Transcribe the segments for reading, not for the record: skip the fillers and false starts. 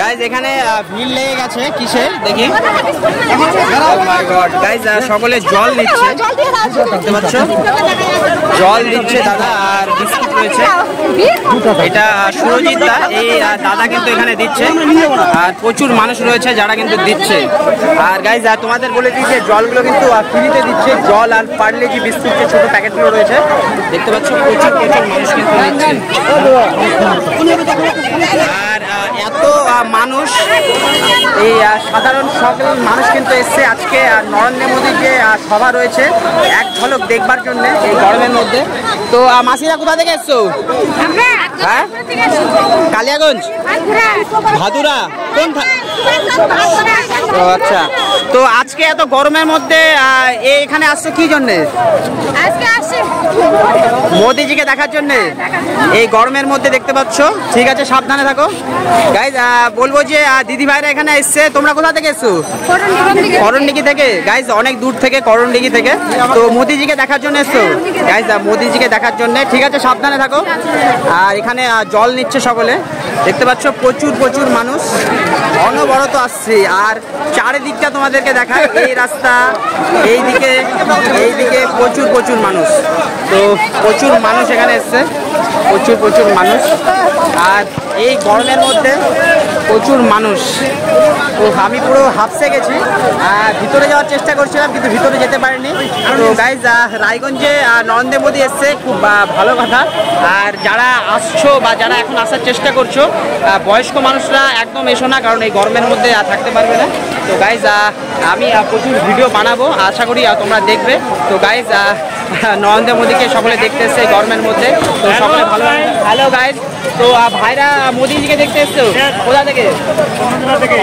Guys এখানে ভিড় লেগে গেছে কিসের দেখি। গাইজ সকলে জল নিচ্ছে, দেখতে পাচ্ছ জল দিচ্ছে দাদা, আর বিস্কুট রয়েছে। এটা সুরজিৎ দা, এই দাদা কিন্তু এখানে দিচ্ছে, আর প্রচুর মানুষ রয়েছে যারা কিন্তু দিচ্ছে। আর গাইজ তোমাদের বলে দিই যে জলগুলো কিন্তু ফ্রিতে দিচ্ছে, জল আর পার্লেজি বিস্কুট যে ছোট প্যাকেটগুলো রয়েছে, দেখতে পাচ্ছ প্রচুর প্রচুর মানুষ কিন্তু দিচ্ছে। আর এত মানুষ, এই সাধারণ সকল মানুষ কিন্তু এসছে আজকে নরেন্দ্র মোদীর যে সভা রয়েছে এক ঝলক দেখবার জন্য এই গরমের মধ্যে। তো মাসিরা কোথা থেকে এসছো? হ্যাঁ, কালিয়াগঞ্জ, ভাদুরা, কোন? আচ্ছা, তো আজকে এত গরমের মধ্যে এখানে আসছো কি জন্যে? মোদিজিকে দেখার জন্য এই গরমের মধ্যে, দেখতে পাচ্ছ। ঠিক আছে, সাবধানে থাকো। গাইজ বলবো যে দিদি ভাইরা এখানে এসছে, তোমরা কোথা থেকে এসছো? করণডিঘি থেকে। গাইজ অনেক দূর থেকে, করণডিঘি থেকে। তো মোদিজিকে দেখার জন্য এসছো? গাইজ মোদিজিকে দেখার জন্য। ঠিক আছে, সাবধানে থাকো। আর এখানে জল নিচ্ছে সকলে, দেখতে পাচ্ছ প্রচুর প্রচুর মানুষ অনবরত আসছে। আর চারিদিকটা তোমাদেরকে দেখায়, এই রাস্তা, এইদিকে প্রচুর প্রচুর মানুষ। তো প্রচুর মানুষ এখানে এসছে, প্রচুর প্রচুর মানুষ। আর এই গরমের মধ্যে প্রচুর মানুষ। তো আমি পুরো হাঁপসে গেছি, ভিতরে যাওয়ার চেষ্টা করছিলাম কিন্তু ভিতরে যেতে পারিনি। তো গাইজ রায়গঞ্জে নরেন্দ্র মোদী এসছে, খুব ভালো কথা। আর যারা আসছো বা যারা এখন আসার চেষ্টা করছো, বয়স্ক মানুষরা একদম এসো না, কারণ এই গরমের মধ্যে থাকতে পারবে না। তো গাইজ আমি প্রচুর ভিডিও বানাবো, আশা করি তোমরা দেখবে। তো গাইজ নরেন্দ্র মোদীকে সকলে দেখতে এসছে এই গরমের মধ্যে, তো সকলে ভালো। হ্যালো গাইজ, তো ভাইরা মোদীজিকে দেখতে এসছো কোথা থেকে?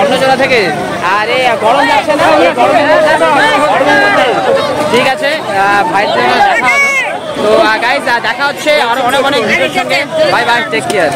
অন্য জেলা থেকে। আর এই গরম যাচ্ছে না এই গরমের মধ্যে? ঠিক আছে, ভাইয়ের সঙ্গে দেখা হলো। তো গাইজ দেখা হচ্ছে আরো অনেক অনেক ভিডিওর সঙ্গে। Bye bye, take care.